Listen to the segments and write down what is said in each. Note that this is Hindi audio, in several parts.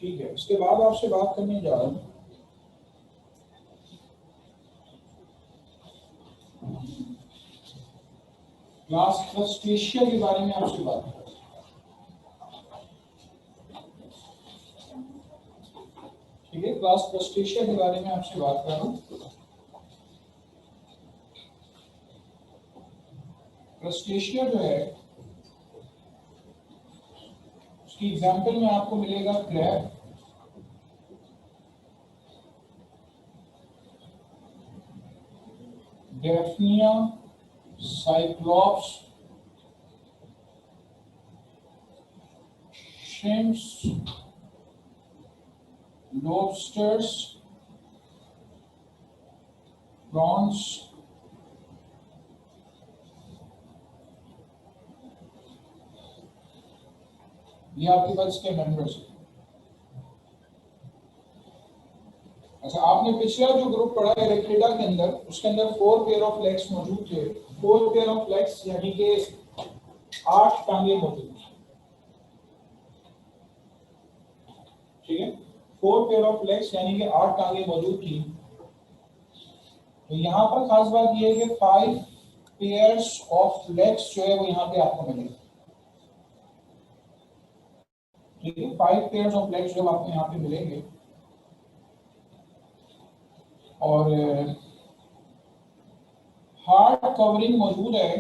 ठीक है, इसके बाद आपसे बात करने जा रहा हूँ क्लास क्रस्टेशिया के बारे में आपसे बात कर रहा हूँ। ठीक है, क्लास क्रस्टेशिया के बारे में आपसे बात कर रहा हूँ। क्रस्टेशिया जो है उसकी एग्जांपल में आपको मिलेगा crab, Daphnia, Cyclops, shrimps, lobsters, prawns, ये आपके पास इसके मेंबर्स हैं। अच्छा, आपने पिछला जो ग्रुप पढ़ा है रेक्टिडा के अंदर, उसके अंदर 4 पेयर ऑफ लेग्स मौजूद थे। 4 पेयर ऑफ लेग्स यानी कि 8 टांगे मौजूद थी। ठीक है, 4 पेयर ऑफ लेग्स यानी कि 8 टांगे मौजूद थी। तो यहाँ पर खास बात यह है कि 5 पेयर्स ऑफ लेग्स जो है वो यहाँ पे आपको मिलेंगे। ठीक है, 5 पेयर्स ऑफ लेग्स जो आपको यहाँ पे मिलेंगे। और हार्ड कवरिंग मौजूद है,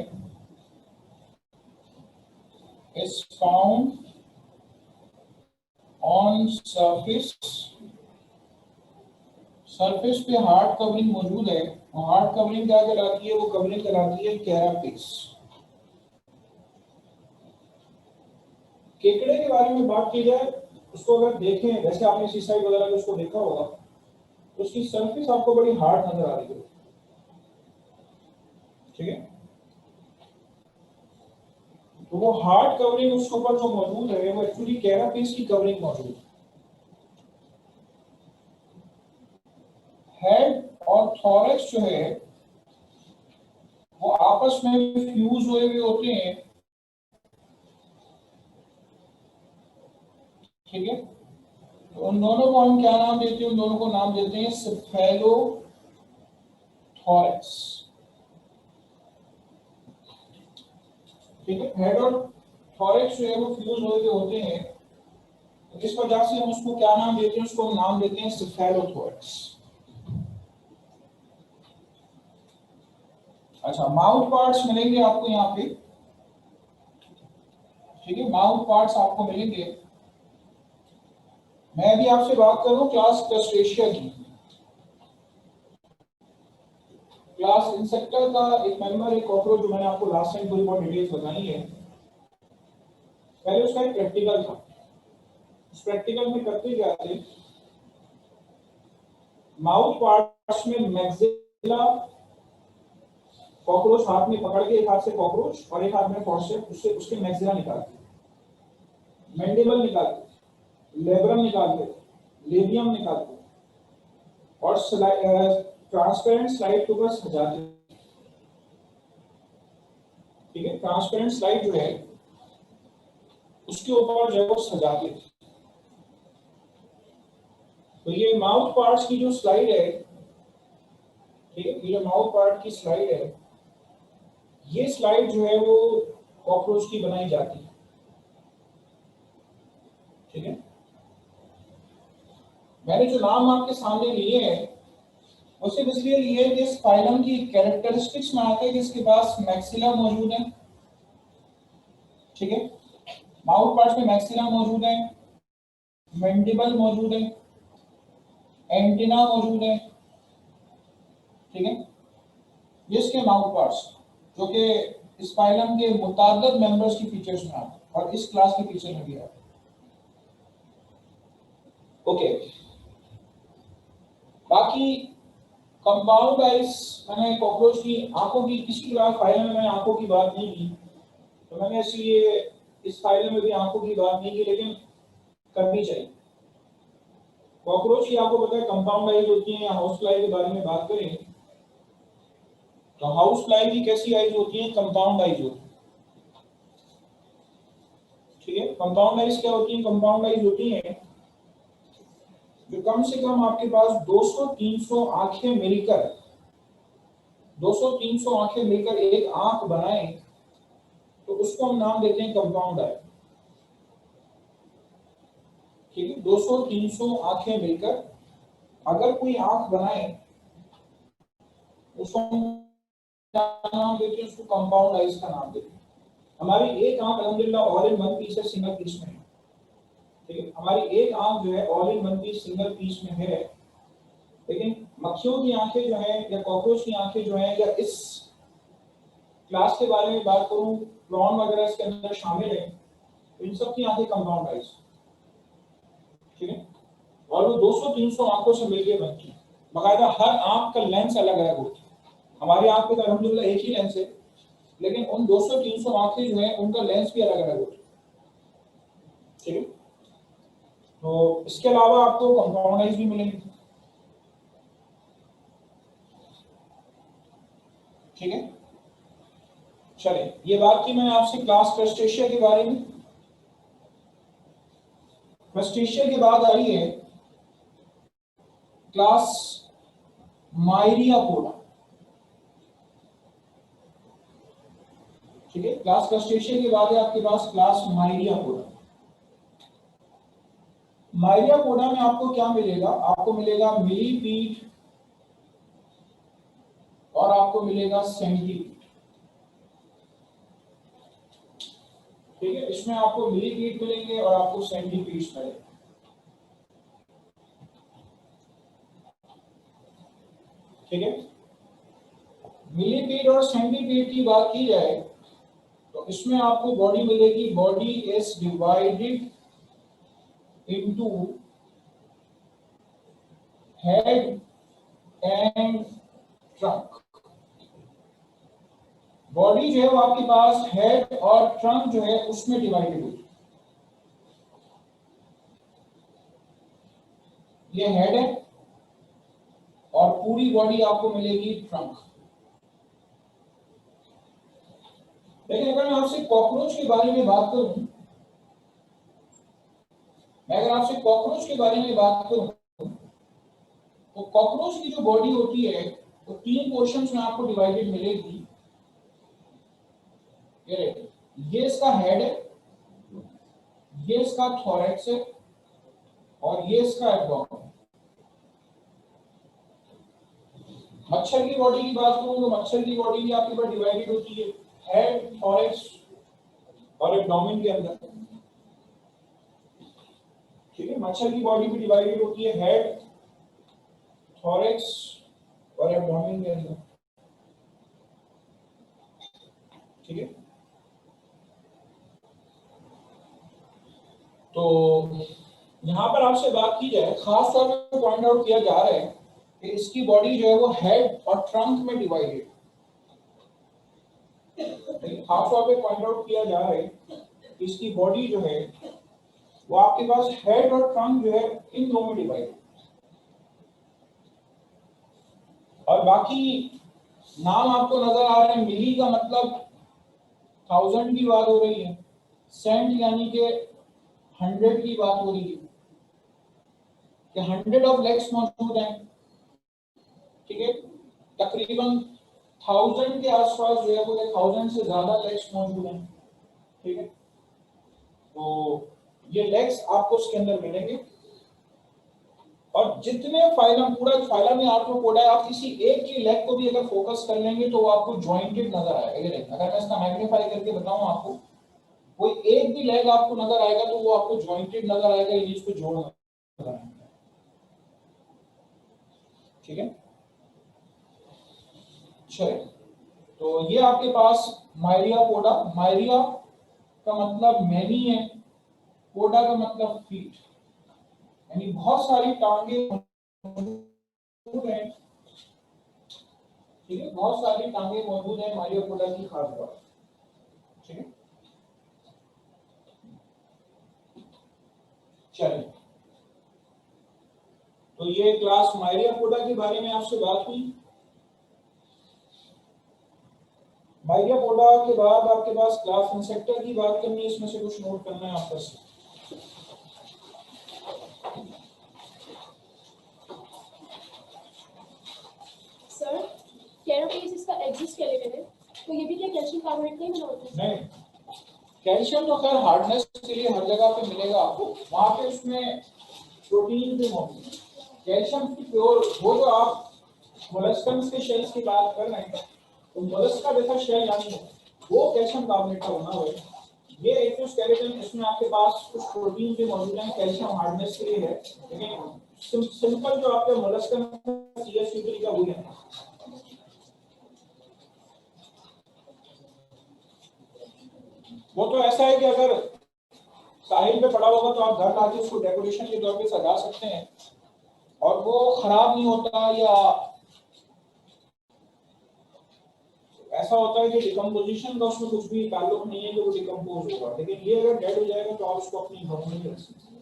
is found on surface. Surface पे हार्ड कवरिंग मौजूद है, और हार्ड कवरिंग क्या कहलाती है? वो कवरिंग कहलाती है कैरापेस। केकड़े के बारे में बात की जाए, उसको अगर देखें, वैसे आपने सीसाइड वगैरह में उसको देखा होगा, तो उसकी सरफेस आपको बड़ी हार्ड नजर आ रही है। ठीक है, तो वो हार्ड कवरिंग उसके ऊपर जो मौजूद है वो एक्चुअली कैरापेस की कवरिंग मौजूद है। हेड और थॉरैक्स जो है वो आपस में फ्यूज हुए हुए होते हैं। ठीक है, तो उन दोनों को हम क्या नाम देते हैं? उन दोनों को नाम देते हैं सेफेलोथॉरैक्स। ठीक है, हेड और थॉरैक्स जो है वो फ्यूज हुए हुए होते हैं, तो इस वजह से हम उसको क्या नाम देते हैं? उसको हम नाम देते हैं सेफेलोथॉरैक्स। अच्छा, माउथ पार्ट्स मिलेंगे आपको यहाँ पे। ठीक है, माउथ पार्ट्स आपको मिलेंगे। मैं अभी आपसे बात कर रहा हूँ क्लास क्रस्टेशिया की। क्लास इंसेक्टा का एक मेंबर, एक कॉकरोच, जो मैंने आपको लास्ट टाइम थोड़ी बहुत डिटेल्स बताई है। पहले उसका एक प्रैक्टिकल था। उस प्रैक्टिकल में करते क्या थे? माउथ पार्ट्स में मैक्सिला, कॉकरोच हाथ में पकड़ के, एक हाथ से कॉकरोच और एक हाथ में फॉर्सेप्स, उससे उसके मैक्सिला निकालते, मैंडिबल निकालते, लेब्रम निकालते, लेबियम निकालते, और ट्रांसपेरेंट स्लाइड के ऊपर सजाते। ठीक है, ट्रांसपेरेंट स्लाइड जो है उसके ऊपर जो है वो सजाते। तो ये माउथ पार्ट्स की जो स्लाइड है, ठीक है, ये जो माउथ पार्ट की स्लाइड है, ये स्लाइड जो है वो कॉकरोच की बनाई जाती है। ठीक है, मैंने जो नाम आपके सामने लिए हैं वो सिर्फ इसलिए लिए हैं कि इस फाइलम की कैरेक्टरिस्टिक्स में आते हैं कि इसके पास मैक्सिला मौजूद है। ठीक है, माउथ पार्ट्स में मैक्सिला मौजूद है, मैंडिबल मौजूद है, एंटीना मौजूद है। ठीक है, ये इसके माउथ पार्ट्स जो कि इस फाइलम के मुताद्दद मेंबर्स की फीचर्स में आते हैं और इस क्लास के फीचर में भी आते हैं। ओके, बाकी कंपाउंड आइज, मैंने कॉकरोच की आंखों की, किसी क्लास फाइल में मैंने आंखों की बात नहीं की, तो मैंने इसलिए इस फाइल में भी आंखों की बात नहीं की, लेकिन करनी चाहिए। कॉकरोच की आपको पता है कंपाउंड आइज होती है। या हाउस फ्लाई के बारे में बात करें तो हाउस फ्लाई की कैसी आइज होती है? कंपाउंड आइज होती है। ठीक है, कंपाउंड आइज क्या होती है? कंपाउंड आइज होती है जो कम से कम आपके पास 200-300 आंखें मिलकर 200-300 आंखें मिलकर एक आंख बनाए, तो उसको हम नाम देते हैं कंपाउंड आई। ठीक है, 200-300 आंखें मिलकर अगर कोई आंख बनाए, उसको क्या नाम देते हैं? उसको कंपाउंड आईज का नाम देते हैं। हमारी एक आंख अल्हम्दुलिल्लाह ऑल इन वन पीस है, सिंगल पीस में है। ठीक है, हमारी एक आंख जो है all in one piece single piece में है, लेकिन मक्खियों की आंखें जो है या कॉकरोच की आंखें जो है, या इस क्लास के बारे में बात करूं, प्रॉन वगैरह इसके अंदर शामिल है, तो इन सब की आंखें कंपाउंड आईज। ठीक है, और वो 200-300 आंखों से मिलकर बनती है। बाकायदा हर आंख का लेंस अलग अलग होता है। हमारी आंख पे तो अल्हम्दुलिल्लाह एक ही लेंस है, लेकिन उन 200-300 आंखें जो है उनका लेंस भी अलग अलग होता है। ठीक है, तो इसके अलावा आपको कंपाउंड आईज भी मिलेंगे। ठीक है, चले, ये बात की मैंने आपसे क्लास क्रस्टेशिया के बारे में। क्रस्टेशिया के बाद आई है क्लास मायरियापोडा। ठीक है, क्लास क्रस्टेशिया के बाद है आपके पास क्लास मायरियापोडा। मायरियापोडा में आपको क्या मिलेगा? आपको मिलेगा मिलीपीड और आपको मिलेगा सेंटीपीड। ठीक है, इसमें आपको मिलीपीड मिलेंगे और आपको सेंटीपीड मिलेंगे। ठीक है, मिलीपीड और सेंटीपीड की बात की जाए तो इसमें आपको बॉडी मिलेगी, body is divided into head and trunk. Body जो है वो आपके पास हेड और ट्रंक जो है उसमें डिवाइडेड होगी। ये हेड है और पूरी बॉडी आपको मिलेगी ट्रंक। लेकिन अगर मैं आपसे कॉकरोच के बारे में बात करूं, तो कॉकरोच की जो बॉडी होती है वो 3 पोर्शंस में आपको डिवाइडेड मिलेगी। ये इसका हेड है, ये इसका थोरैक्स है और ये इसका एब्डोमेन। मच्छर की बॉडी की बात करूं तो मच्छर की बॉडी भी आपके पास डिवाइडेड होती है हेड, थोरैक्स और एब्डोमेन के अंदर। ठीक है, मच्छर की बॉडी भी डिवाइडेड होती है हेड, थोरैक्स और एब्डोमेन के अंदर। ठीक है, तो यहां पर आपसे बात की जाए, खास तौर पर पॉइंट आउट किया जा रहा है कि इसकी बॉडी जो है वो हेड और ट्रंक में डिवाइडेड। खास तौर पे पॉइंट आउट किया जा रहा है कि इसकी बॉडी जो है वो आपके पास हेड और ट्रंक जो है इन दोनों में डिवाइडेड। और बाकी नाम आपको नजर आ रहे हैं। मिली का मतलब 1000 की बात हो रही है, सेंट यानी कि 100 की बात हो रही है कि 100 ऑफ लेग्स मौजूद हैं। ठीक है, तकरीबन 1000 के आसपास जो है वो 1000 से ज्यादा लेग्स मौजूद हैं। ठीक है, तो ये लेग्स आपको उसके अंदर मिलेंगे। और जितने फाइलम, पूरा फाइलम में आर्थ्रोपोडा है, आप किसी एक की लेग को भी अगर फोकस कर लेंगे तो वो आपको जॉइंटेड नजर आएगा। ये देखिए, अगर मैं इसका मैग्नीफाई करके बताऊं आपको, कोई एक भी लेग आपको नजर आएगा तो वो आपको जॉइंटेड नजर आएगा, ये इसको जोड़ नजर आएगा। ठीक है, चलिए, तो ये आपके पास मायरियापोडा। मायरिया का मतलब मैनी है, पोडा का मतलब फीट, यानी बहुत सारी टांगे मौजूद हैं। ठीक है, बहुत सारी टांगे मौजूद हैं मायरियापोडा की खास बात। ठीक है, चलिए, तो ये क्लास मायरियापोडा के बारे में आपसे बात हुई। मायरियापोडा के बाद आपके पास क्लास इंसेक्टा की बात करनी है, इसमें से कुछ नोट करना है आपका। कार्बोनेट नहीं बनाते? नहीं, कैल्शियम तो खैर हार्डनेस के लिए हर जगह पे मिलेगा आपको, वहां पे उसमें प्रोटीन भी मौजूद है। कैल्शियम की प्योर वो जो आप मोलस्कन्स के शेल्स की बात कर रहे हैं, तो मोलस्क का जैसा शेल यानी वो कैल्शियम कार्बोनेट का बना हुआ है। ये एक्सोस्केलेटन, इसमें आपके पास कुछ प्रोटीन भी मौजूद है, कैल्शियम हार्डनेस के लिए है, लेकिन सिंपल जो आपके मोलस्कन CH3 का वही है। वो तो ऐसा है कि अगर साहिल पे पड़ा होगा तो आप घर लाके उसको डेकोरेशन के तौर पे सजा सकते हैं और वो खराब नहीं होता, या ऐसा होता है कि डिकम्पोजिशन का उसमें कुछ भी ताल्लुक नहीं है कि वो डिकम्पोज होगा, लेकिन ये अगर डेड हो जाएगा तो आप उसको अपनी घर में रख सकते हैं।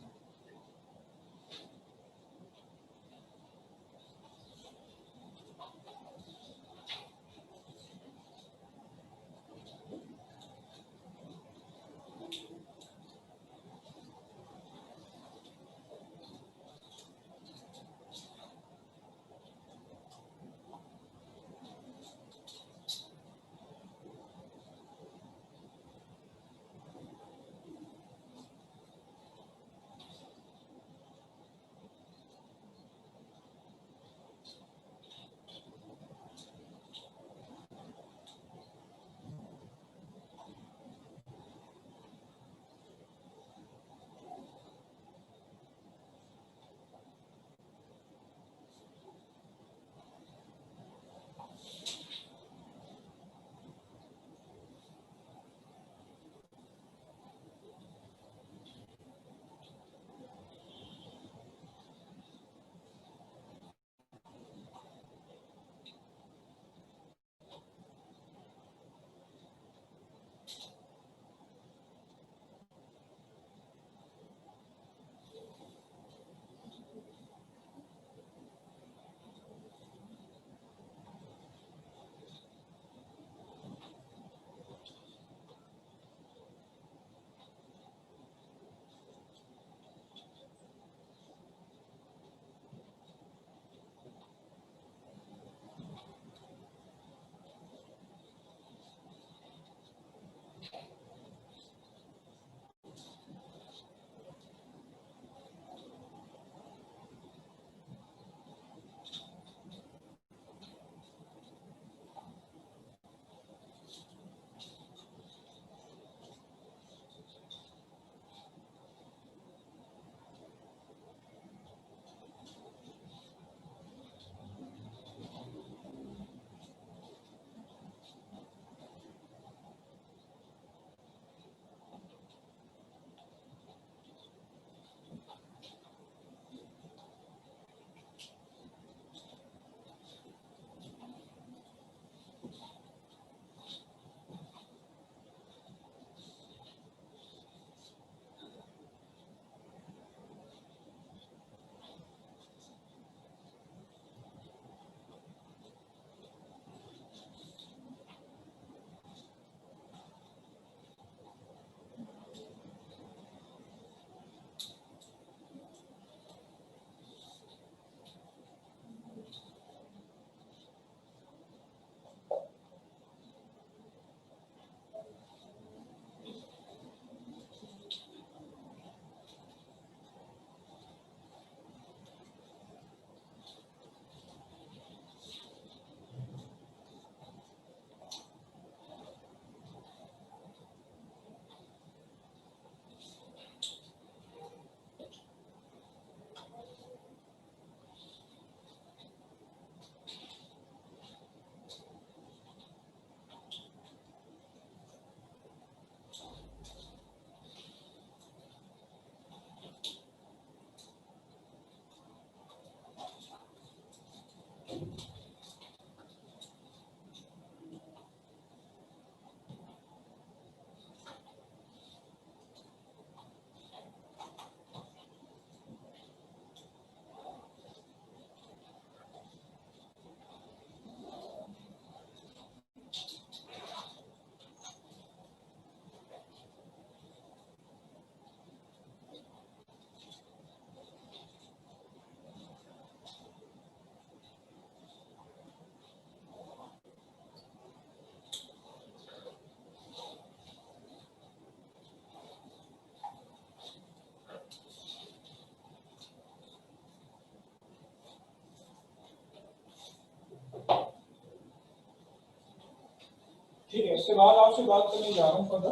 ठीक है, इसके बाद आपसे बात करने जा रहा हूँ फर्दर।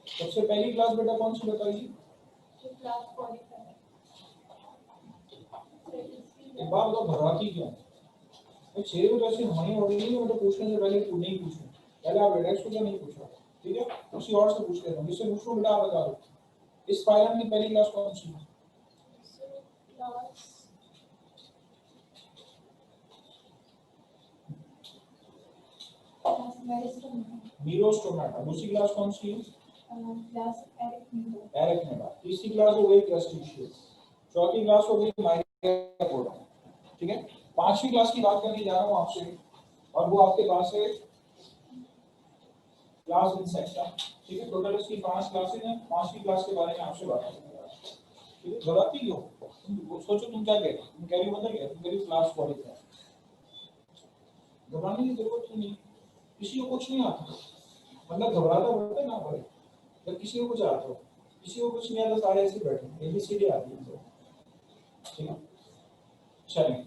सबसे पहली क्लास बेटा कौन सी बताइए? एक बार बताओ, घबराती क्यों? 6 बजे ऐसी होनी हो रही है, मतलब पूछने से पहले तू नहीं पूछूं, पहले आप रिलैक्स हो, क्या नहीं पूछा? ठीक है, किसी और से पूछ लेना, जिससे पूछो बेटा आप बता दो इस फाइलम की पहली क्लास कौन सी है? मीरोस्टोमाटा। दूसरी क्लास कौन सी है? क्लास एरिथमेटा। तीसरी क्लास हो गई क्रस्टेशियस। चौथी क्लास हो गई माइक्रोपोडा। ठीक है, पांचवी क्लास की बात करने जा रहा हूँ आपसे, और वो आपके पास है क्लास इंसेक्टा। ठीक है, टोटल इसकी 5 क्लासेस हैं। पांचवी क्लास के बारे में आपसे बात करूंगा। ठीक है, घबराती क्यों? तुम सोचो तुम क्या कह रहे हो, तुम कह रही हो मतलब तुम मेरी क्लास बॉडी है, घबराने की जरूरत नहीं, किसी को कुछ नहीं आता, मतलब घबराता बोलते ना पड़े, जब किसी को कुछ आता हो, किसी को कुछ नहीं आता, सारे ऐसे बैठे एबीसीडी आती है। ठीक है, चलिए,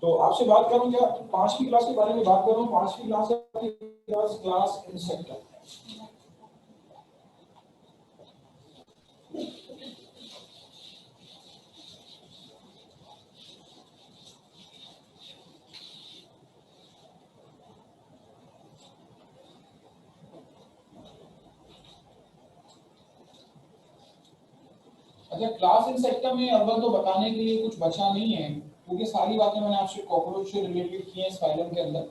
तो आपसे बात करूं क्या पांचवी क्लास के बारे में बात करूं। पांचवी क्लास क्लास इंसेक्टा। अच्छा, क्लास इंसेक्टा में अव्वल तो बताने के लिए कुछ बचा नहीं है, क्योंकि सारी बातें मैंने आपसे कॉकरोच से रिलेटेड की हैं इस फाइलम के अंदर।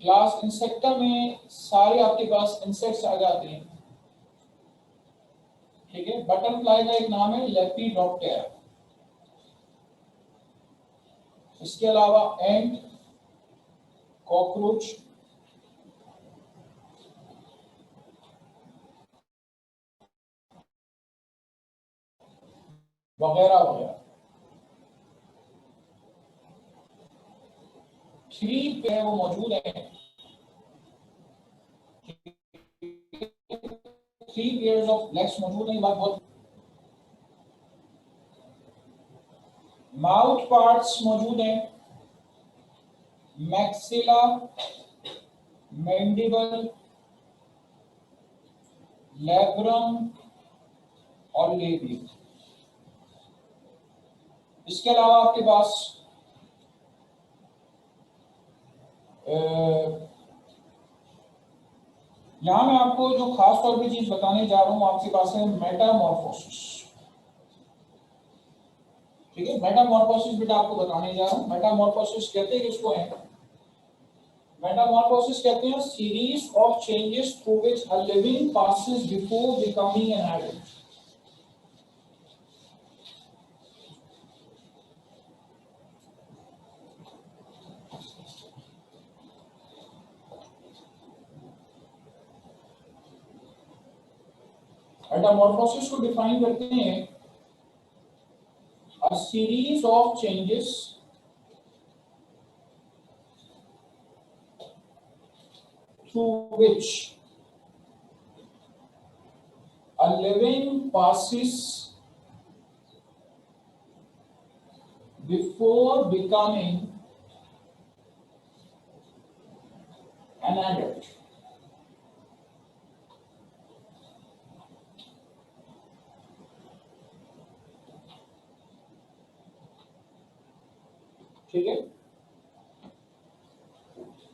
क्लास इंसेक्टा में सारे आपके पास इंसेक्ट्स आ जाते हैं। ठीक है, बटरफ्लाई का एक नाम है लेपिडोप्टेरा। इसके अलावा एंट, कॉकरोच, वगैरह वगैरह। 3 पे वो मौजूद है। 3 पेयर्स ऑफ लेग्स मौजूद है, बात बहुत। माउथ पार्ट्स मौजूद हैं, मैक्सिला, मैंडिबल, लैब्रम और लेबियम। इसके अलावा आपके पास यहां मैं आपको जो खास तौर पे चीज बताने जा रहा हूं, आपके पास है मेटामॉर्फोसिस। ठीक है, मेटामॉर्फोसिस बेटा आपको बताने जा रहा हूं। मेटामॉर्फोसिस कहते हैं किसको है? मेटामॉर्फोसिस कहते हैं series of changes through which a living passes before becoming an adult. Metamorphosis को डिफाइन करते हैं a series of changes through which a living passes before becoming an adult. ठीक है,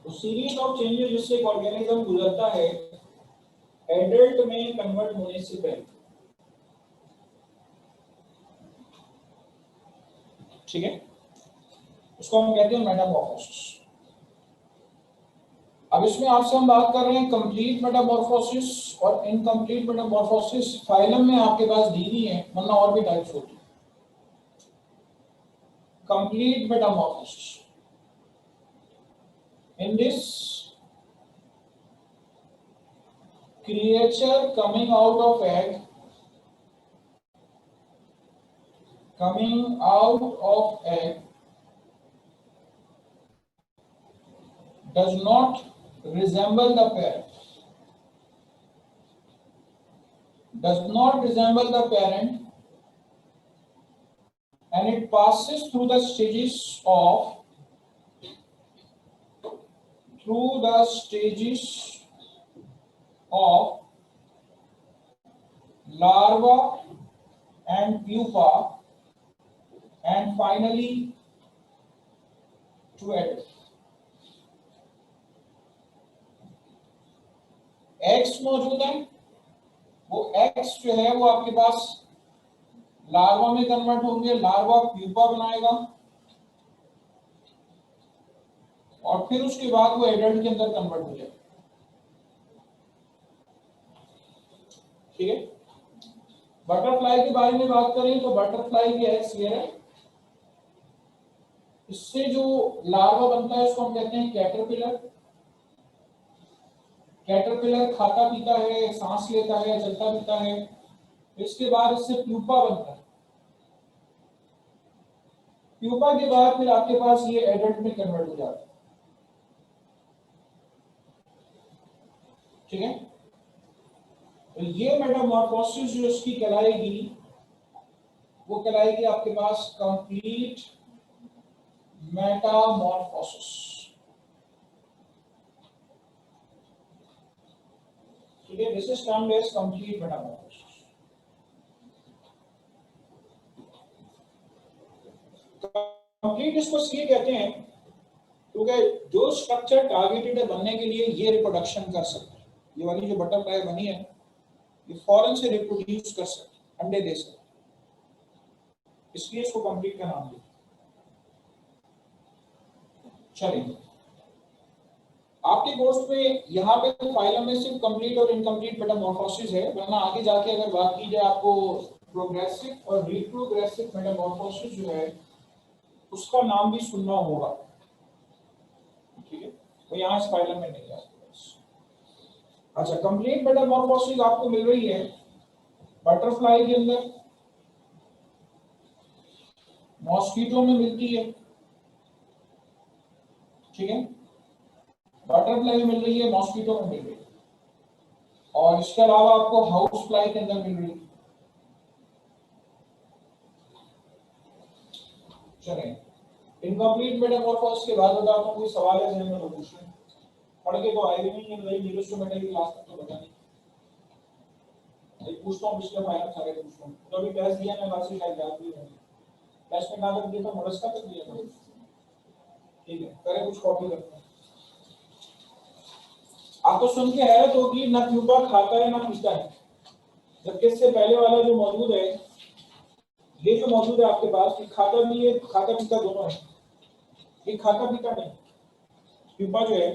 तो सीरीज ऑफ चेंजेस जिससे एक ऑर्गेनिज्म गुजरता है एडल्ट में कन्वर्ट होने से पहले। ठीक है, उसको हम कहते हैं मेटामॉर्फोसिस। अब इसमें आपसे हम बात कर रहे हैं कंप्लीट मेटामॉर्फोसिस और इनकम्प्लीट मेटामॉर्फोसिस। फाइलम में आपके पास दी हुई है, वरना और भी टाइप्स होती है। Complete Metamorphosis, in this creature coming out of egg does not resemble the parent, and it passes through the stages of larva and pupa and finally to adult. Eggs मौजूद है, वो एग्स जो है वो आपके पास लार्वा में कन्वर्ट होंगे, लार्वा प्यूपा बनाएगा और फिर उसके बाद वो एडल्ट के अंदर कन्वर्ट हो जाएगा। ठीक है, बटरफ्लाई के बारे में बात करें तो बटरफ्लाई के एग्स ये है, इससे जो लार्वा बनता है उसको हम कहते हैं कैटरपिलर। कैटरपिलर खाता पीता है, सांस लेता है, चलता पीता है। इसके बाद इससे प्यूपा बनता है, प्यूपा के बाद फिर आपके पास ये एडल्ट में कन्वर्ट हो जाता है। ठीक है, तो ये मेटामॉर्फोसिस जो इसकी कहलाएगी वो कहलाएगी आपके पास कंप्लीट मेटामॉर्फोसिस। ठीक है, this is termed as complete metamorphosis. Complete इसको इसलिए कहते हैं क्योंकि जो स्ट्रक्चर टारगेटेड है बनने के लिए ये रिप्रोडक्शन कर सकते हैं। ये वाली जो बटरफ्लाई बनी है ये फौरन से रिप्रोड्यूस कर सकते, अंडे दे सकते, इसलिए इसको कंप्लीट का नाम दिया। चलिए, आपके कोर्स में यहाँ पे फाइलम में सिर्फ कंप्लीट और इनकम्प्लीट मेटामॉर्फोसिस है, वरना आगे जाके अगर बात की जाए आपको प्रोग्रेसिव और रिट्रोग्रेसिव मेटामॉर्फोसिस जो है उसका नाम भी सुनना होगा। ठीक है, तो यहाँ इस फाइलम में नहीं है। अच्छा, कंप्लीट मेटामॉर्फोसिस आपको मिल रही है बटरफ्लाई के अंदर, मॉस्किटो में मिलती है। ठीक है, बटरफ्लाई में मिल रही है, मॉस्किटो में मिल रही है, और इसके अलावा आपको हाउस फ्लाई के अंदर मिल रही है। चलिए, इनकम्प्लीट मेटामॉर्फोसिस के बाद बताता हूँ, कोई सवाल है जहन में तो पूछ लें। पढ़ के तो आए भी नहीं है भाई, न्यूरोस्टोमेटा की क्लास तक तो बता नहीं। पूछता हूँ पिछले फाइनल सारे पूछता हूँ, तो अभी टेस्ट दिया मैं बात से शायद याद भी नहीं। टेस्ट में कहाँ तक दिया था, मोलस्का तक दिया था। ठीक है, करें कुछ कॉपी करते हैं। आपको सुन के हैरत होगी, ना प्यूपा खाता है ना पीता है, जबकि इससे पहले वाला जो मौजूद है, ये जो मौजूद है आपके पास, ये खाता भी है, खाता पीता दोनों है। ये खाता पीता नहीं, प्यूपा जो है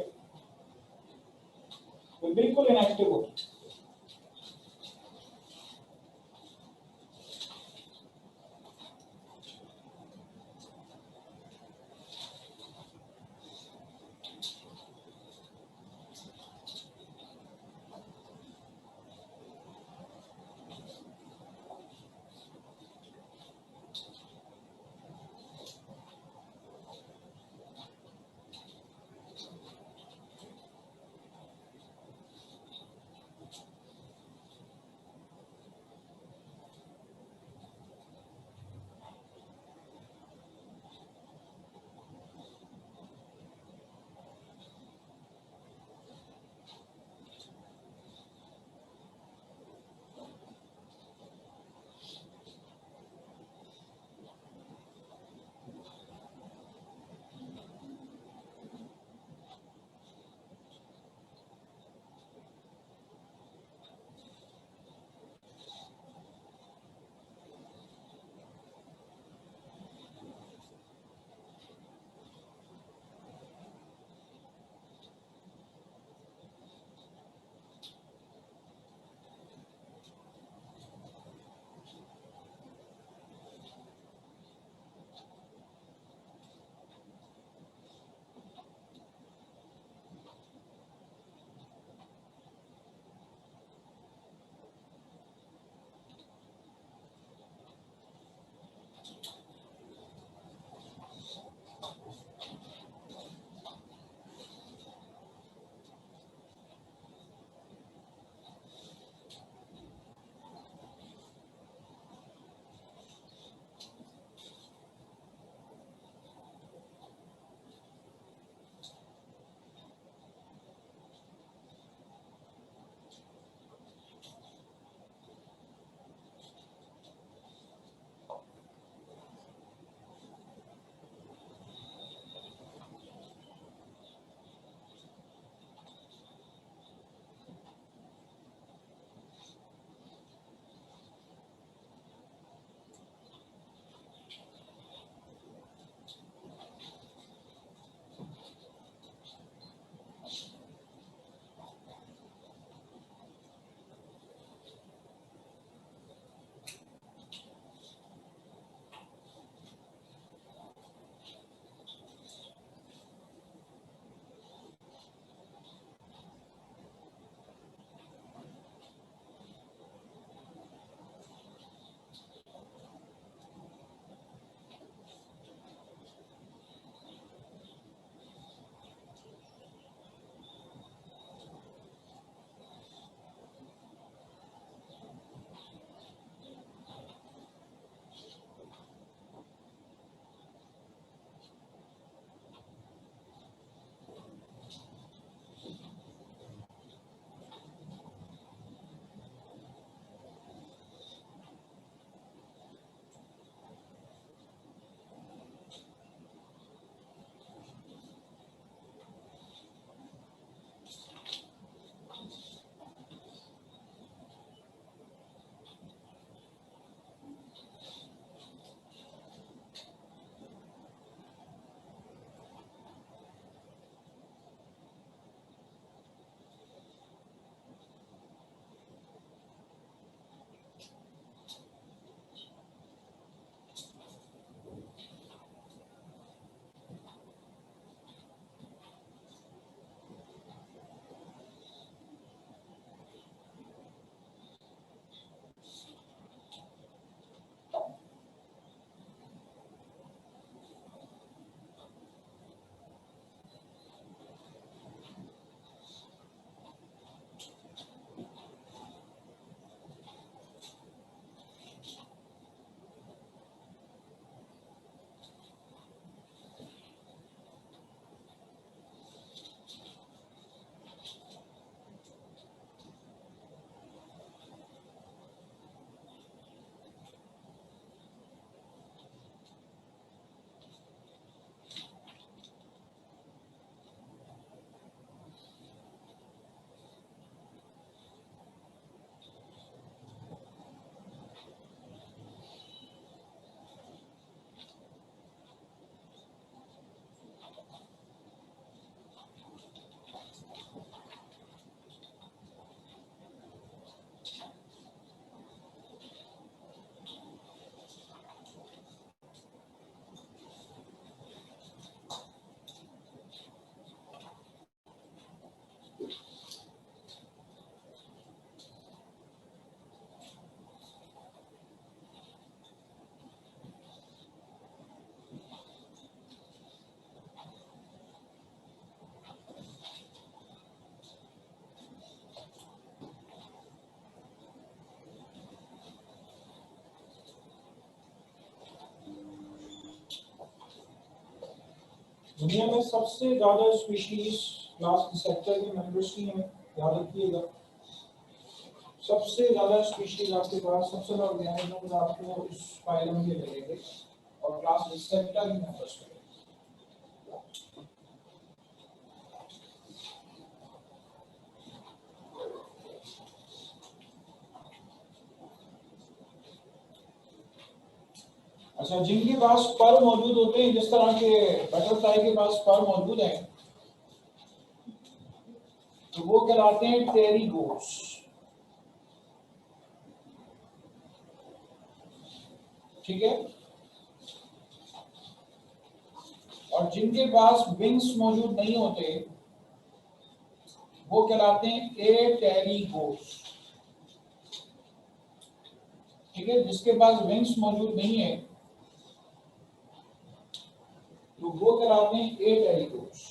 वो बिल्कुल इनएक्टिव होता है। दुनिया में सबसे ज्यादा स्पीशीज क्लास सेक्टर के मेंबर्स की हैं, याद रखिएगा। सबसे ज्यादा स्पीशीज आपके पास, सबसे ज्यादा ऑर्गेनिजम्स आपको इस फाइलम के मिलेंगे और क्लास सेक्टर के मेंबर्स मिलेंगे। अच्छा, जिनके पास पर मौजूद होते हैं, जिस तरह के बटरफ्लाई के पास पर मौजूद है, तो वो कहलाते हैं टेरिगोस। ठीक है। और जिनके पास विंग्स मौजूद नहीं होते वो कहलाते हैं एटेरिगोस। ठीक है, जिसके पास विंग्स मौजूद नहीं है तो वो कहलाते हैं एटेरिगोस।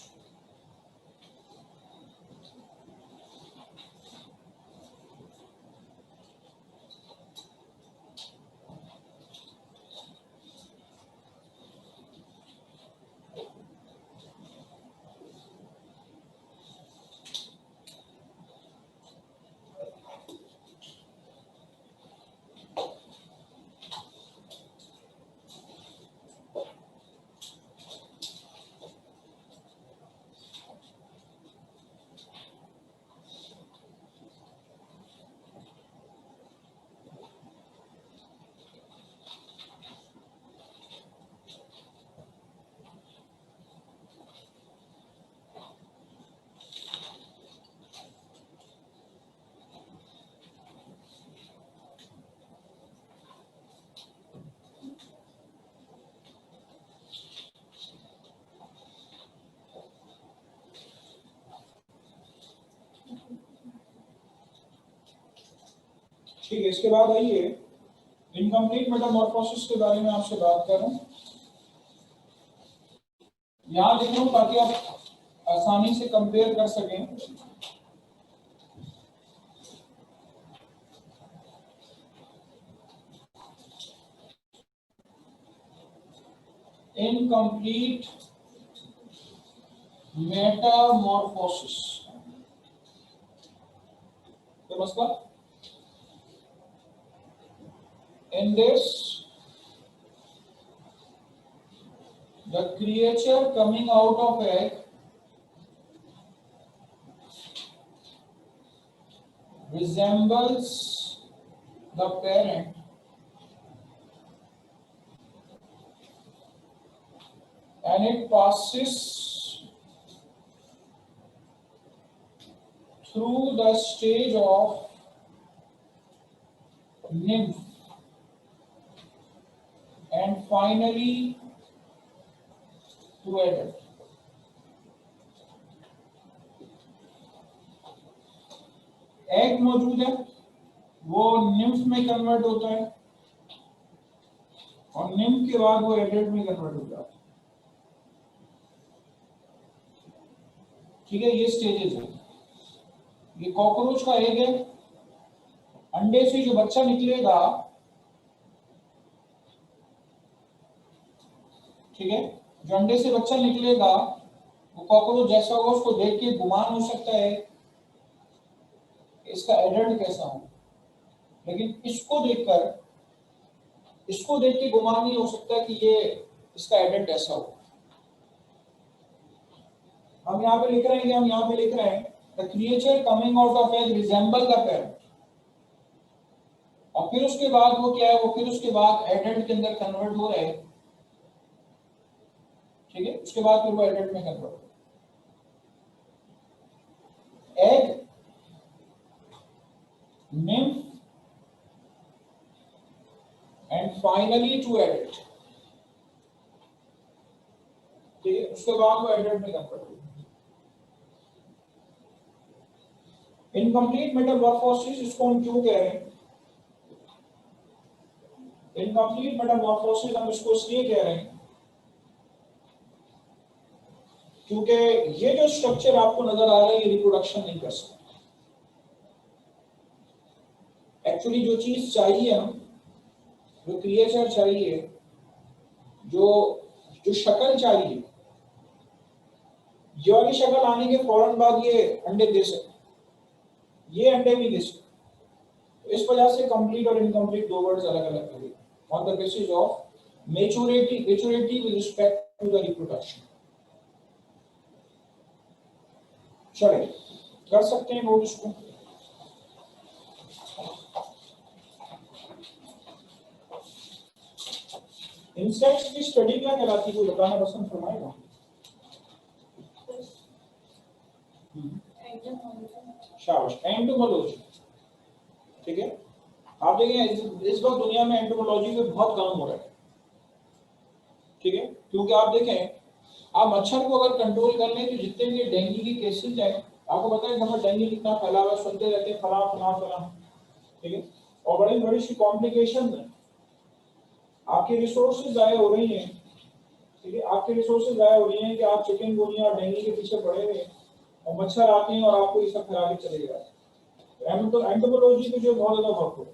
ठीक है, इसके बाद आइए इनकम्प्लीट मेटामॉर्फोसिस के बारे में आपसे बात करूं। यहां लिख रहा हूं ताकि आप आसानी से कंपेयर कर सकें। इनकम्प्लीट मेटामॉर्फोसिस तो मतलब in this the creature coming out of egg resembles the parent and it passes through the stage of nymph and finally to adult. Egg मौजूद है, वो निम्फ में कन्वर्ट होता है और निम्फ के बाद वो एडल्ट में कन्वर्ट हो जाता है। ठीक है, ये स्टेजेस है। ये कॉकरोच का एग है, अंडे से जो बच्चा निकलेगा, ठीक है, जो अंडे से बच्चा निकलेगा वो कॉकरोच जैसा होगा, उसको देख के गुमान हो सकता है इसका एडल्ट कैसा हो, लेकिन इसको देख के गुमान नहीं हो सकता कि ये इसका एडल्ट ऐसा हो। हम यहाँ पे लिख रहे हैं कि हम यहाँ पे लिख रहे हैं the creature coming out of egg resemble the parent, और फिर उसके बाद वो क्या है, वो फिर उसके बाद एडल्ट के अंदर कन्वर्ट हो रहे हैं। ठीक है, उसके बाद फिर वो एडल्ट में कन्वर्ट हो egg nymph and finally to adult। ठीक है, उसके बाद वो एडल्ट में कन्वर्ट हो। इनकम्प्लीट मेटामॉर्फोसिस इसको हम क्यों कह रहे हैं? इनकम्प्लीट मेटामॉर्फोसिस हम इसको इसलिए कह रहे हैं क्योंकि ये जो स्ट्रक्चर आपको नजर आ रहा है ये रिप्रोडक्शन नहीं कर सकता। एक्चुअली जो चीज चाहिए हम, जो क्रिएचर चाहिए, जो जो शक्ल चाहिए, ये वाली शक्ल आने के फौरन बाद ये अंडे दे सकते, ये अंडे भी दे सकते। इस वजह से कंप्लीट और इनकम्प्लीट दो वर्ड्स अलग अलग लगे on the basis of maturity with respect to the reproduction. चलिए कर सकते हैं नोट इसको। इंसेक्ट्स की स्टडी क्या कहलाती है, कोई बताना पसंद फरमाएगा? शाबाश, एंटोमोलॉजी। ठीक है, आप देखें इस वक्त दुनिया में एंटोमोलॉजी पे बहुत काम हो रहा है। ठीक है, क्योंकि आप देखें, आप मच्छर को अगर कंट्रोल कर लें तो जितने भी डेंगू की केसेस हैं, आपको पता है हमारा डेंगू कितना फैला हुआ, सुनते रहते हैं फला फला फला। ठीक है, और बड़ी बड़ी सी कॉम्प्लिकेशन है, आपके रिसोर्सेज जाया हो रही हैं। ठीक है, आपके रिसोर्सेज जाया हो रही हैं कि आप चिकनगुनिया और डेंगू के पीछे पड़े हुए हैं और मच्छर आते हैं और आपको ये सब फैला के चले जाते हैं। तो एंटोमोलॉजी को जो बहुत ज्यादा वर्क हो।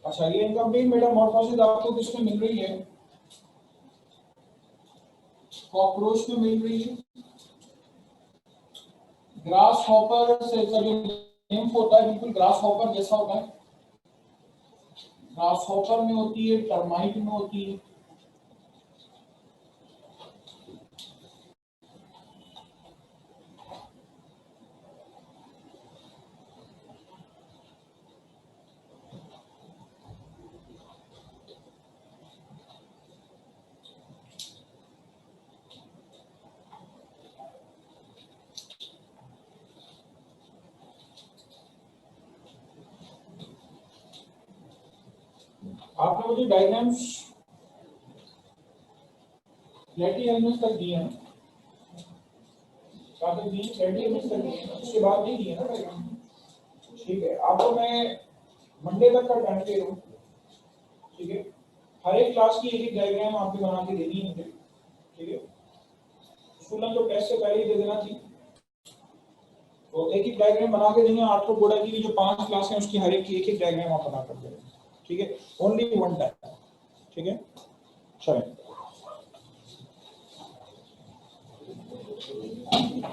अच्छा, ये इनकम्प्लीट मेटामॉर्फोसिस आपको किसमें मिल रही है? कॉकरोच में मिल रही है। ग्रास हॉपर से का जो निम्फ होता है बिल्कुल ग्रास हॉपर जैसा होता है, ग्रास हॉपर में होती है, टर्माइट में होती है। आपने मुझे डायग्राम्स फ्लैटी एलिमेंट्स तक दिए हैं, साथ दिए फ्लैटी एलिमेंट्स तक दिए, उसके बाद नहीं दिए ना डायग्राम। ठीक है, आपको मैं मंडे तक का टाइम दे रहा हूँ। ठीक है, हर एक क्लास की एक एक डायग्राम आपको बना के देनी है मुझे। ठीक है, स्टूडेंट को टेस्ट से पहले ही दे देना चाहिए, तो एक एक डायग्राम बना के देंगे आपको। बोर्ड की जो 5 क्लास है उसकी हर एक की एक एक डायग्राम आप बना कर देंगे। ठीक है, ओनली वन टाइम। ठीक है, चलें।